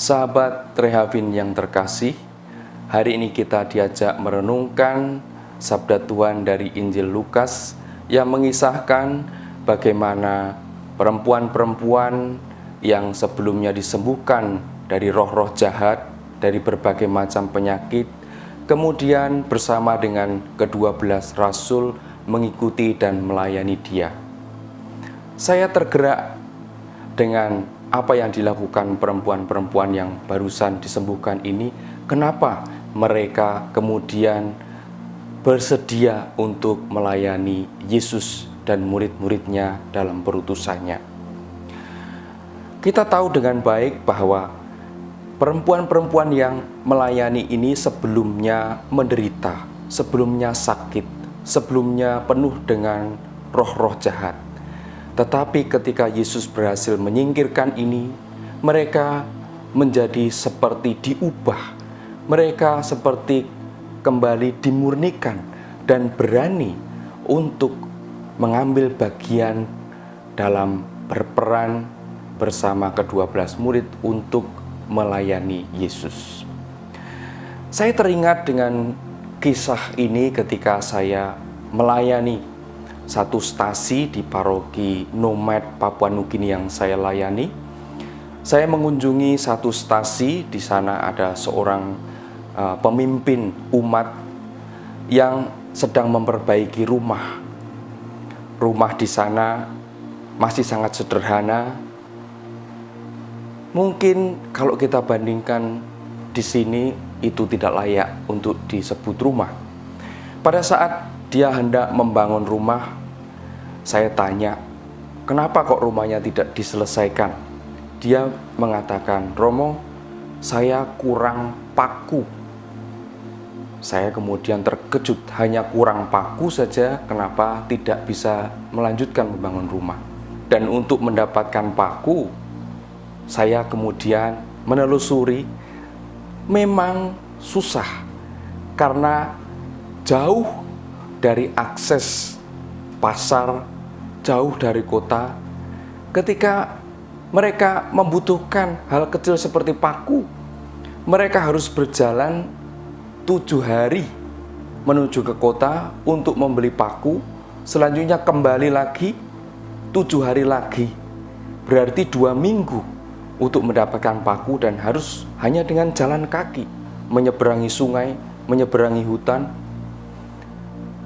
Sahabat Rehavin yang terkasih, hari ini kita diajak merenungkan sabda Tuhan dari Injil Lukas yang mengisahkan bagaimana perempuan-perempuan yang sebelumnya disembuhkan dari roh-roh jahat, dari berbagai macam penyakit, kemudian bersama dengan ke-12 rasul mengikuti dan melayani dia. Saya tergerak dengan apa yang dilakukan perempuan-perempuan yang barusan disembuhkan ini. Kenapa mereka kemudian bersedia untuk melayani Yesus dan murid-muridnya dalam perutusannya? Kita tahu dengan baik bahwa perempuan-perempuan yang melayani ini sebelumnya menderita, sebelumnya sakit, sebelumnya penuh dengan roh-roh jahat. Tetapi ketika Yesus berhasil menyingkirkan ini, mereka menjadi seperti diubah. Mereka seperti kembali dimurnikan dan berani untuk mengambil bagian dalam berperan bersama ke-12 murid untuk melayani Yesus. Saya teringat dengan kisah ini ketika saya melayani satu stasi di paroki Nomad Papua Nugini yang saya layani. Saya mengunjungi satu stasi, di sana ada seorang pemimpin umat yang sedang memperbaiki rumah. Rumah di sana masih sangat sederhana. Mungkin kalau kita bandingkan di sini itu tidak layak untuk disebut rumah. Pada saat dia hendak membangun rumah, saya tanya, kenapa kok rumahnya tidak diselesaikan? Dia mengatakan, Romo, saya kurang paku. Saya kemudian terkejut, hanya kurang paku saja, kenapa tidak bisa melanjutkan membangun rumah? Dan untuk mendapatkan paku, saya kemudian menelusuri, memang susah, karena jauh dari akses pasar, jauh dari kota. Ketika mereka membutuhkan hal kecil seperti paku, mereka harus berjalan 7 hari menuju ke kota untuk membeli paku. Selanjutnya kembali lagi 7 hari lagi, berarti 2 minggu untuk mendapatkan paku, dan harus hanya dengan jalan kaki menyeberangi sungai, menyeberangi hutan.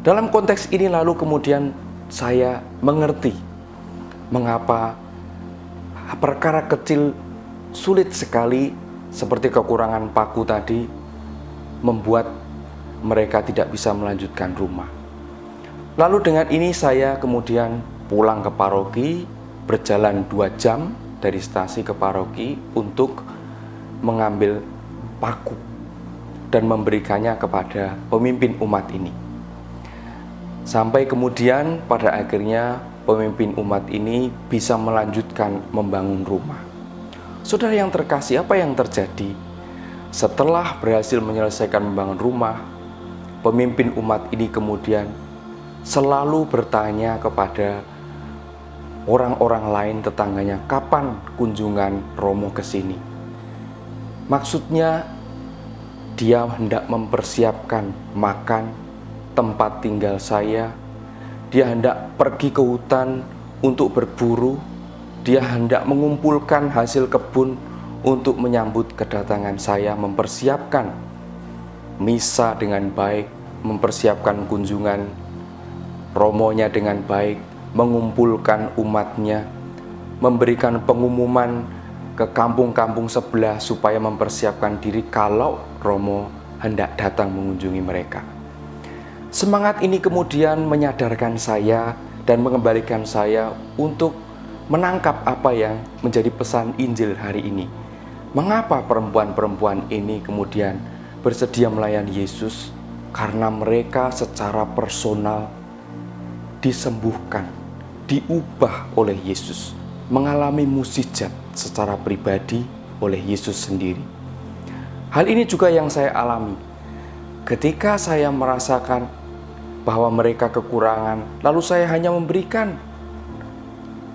Dalam konteks ini lalu kemudian saya mengerti mengapa perkara kecil sulit sekali seperti kekurangan paku tadi membuat mereka tidak bisa melanjutkan rumah. Lalu dengan ini saya kemudian pulang ke paroki, berjalan 2 jam dari stasi ke paroki untuk mengambil paku dan memberikannya kepada pemimpin umat ini. Sampai kemudian pada akhirnya pemimpin umat ini bisa melanjutkan membangun rumah. Saudara yang terkasih, apa yang terjadi? Setelah berhasil menyelesaikan membangun rumah, pemimpin umat ini kemudian selalu bertanya kepada orang-orang lain tetangganya, kapan kunjungan Romo ke sini? Maksudnya dia hendak mempersiapkan makan, tempat tinggal saya. Dia hendak pergi ke hutan untuk berburu. Dia hendak mengumpulkan hasil kebun untuk menyambut kedatangan saya, mempersiapkan misa dengan baik, mempersiapkan kunjungan romonya dengan baik, mengumpulkan umatnya, memberikan pengumuman ke kampung-kampung sebelah supaya mempersiapkan diri kalau Romo hendak datang mengunjungi mereka. Semangat ini kemudian menyadarkan saya dan mengembalikan saya untuk menangkap apa yang menjadi pesan Injil hari ini. Mengapa perempuan-perempuan ini kemudian bersedia melayani Yesus? Karena mereka secara personal disembuhkan, diubah oleh Yesus, mengalami mukjizat secara pribadi oleh Yesus sendiri. Hal ini juga yang saya alami ketika saya merasakan bahwa mereka kekurangan, lalu saya hanya memberikan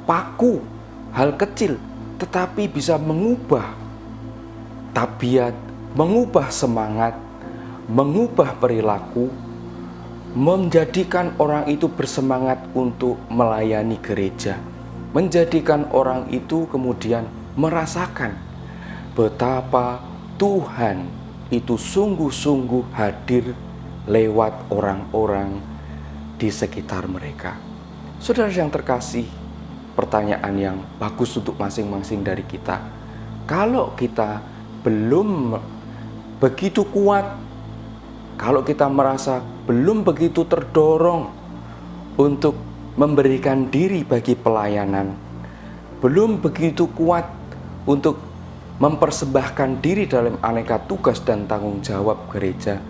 paku, hal kecil, tetapi bisa mengubah tabiat, mengubah semangat, mengubah perilaku, menjadikan orang itu bersemangat untuk melayani gereja, menjadikan orang itu kemudian merasakan betapa Tuhan itu sungguh-sungguh hadir lewat orang-orang di sekitar mereka. Saudara yang terkasih, pertanyaan yang bagus untuk masing-masing dari kita. Kalau kita belum begitu kuat, kalau kita merasa belum begitu terdorong untuk memberikan diri bagi pelayanan, belum begitu kuat untuk mempersembahkan diri dalam aneka tugas dan tanggung jawab gereja,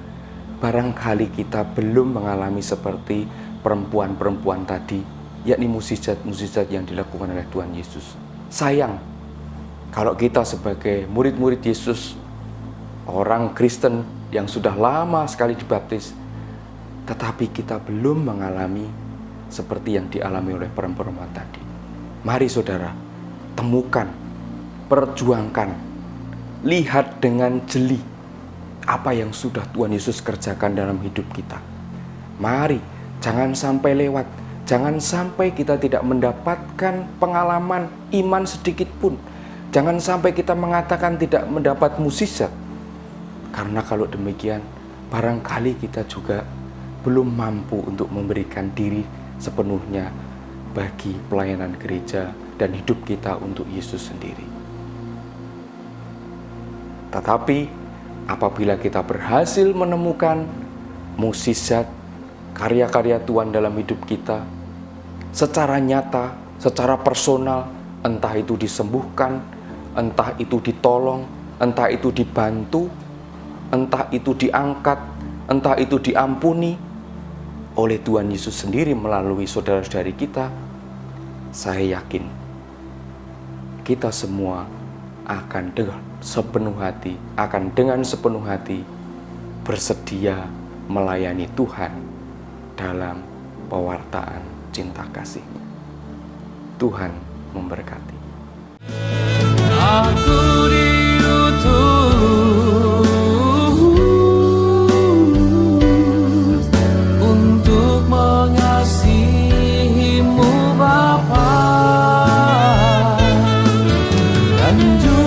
barangkali kita belum mengalami seperti perempuan-perempuan tadi, yakni mukjizat-mukjizat yang dilakukan oleh Tuhan Yesus. Sayang, kalau kita sebagai murid-murid Yesus, orang Kristen yang sudah lama sekali dibaptis, tetapi kita belum mengalami seperti yang dialami oleh perempuan tadi. Mari saudara, temukan, perjuangkan, lihat dengan jeli apa yang sudah Tuhan Yesus kerjakan dalam hidup kita. Mari, jangan sampai lewat, jangan sampai kita tidak mendapatkan pengalaman iman sedikit pun. Jangan sampai kita mengatakan tidak mendapat mukjizat. Karena kalau demikian, barangkali kita juga belum mampu untuk memberikan diri sepenuhnya bagi pelayanan gereja dan hidup kita untuk Yesus sendiri. Tetapi apabila kita berhasil menemukan mukjizat, karya-karya Tuhan dalam hidup kita secara nyata, secara personal, entah itu disembuhkan, entah itu ditolong, entah itu dibantu, entah itu diangkat, entah itu diampuni oleh Tuhan Yesus sendiri melalui saudara-saudari kita, saya yakin kita semua akan dengan sepenuh hati bersedia melayani Tuhan dalam pewartaan cinta kasih-Nya. Tuhan memberkati. Aku diutus untuk mengasihimu Bapa, dan juga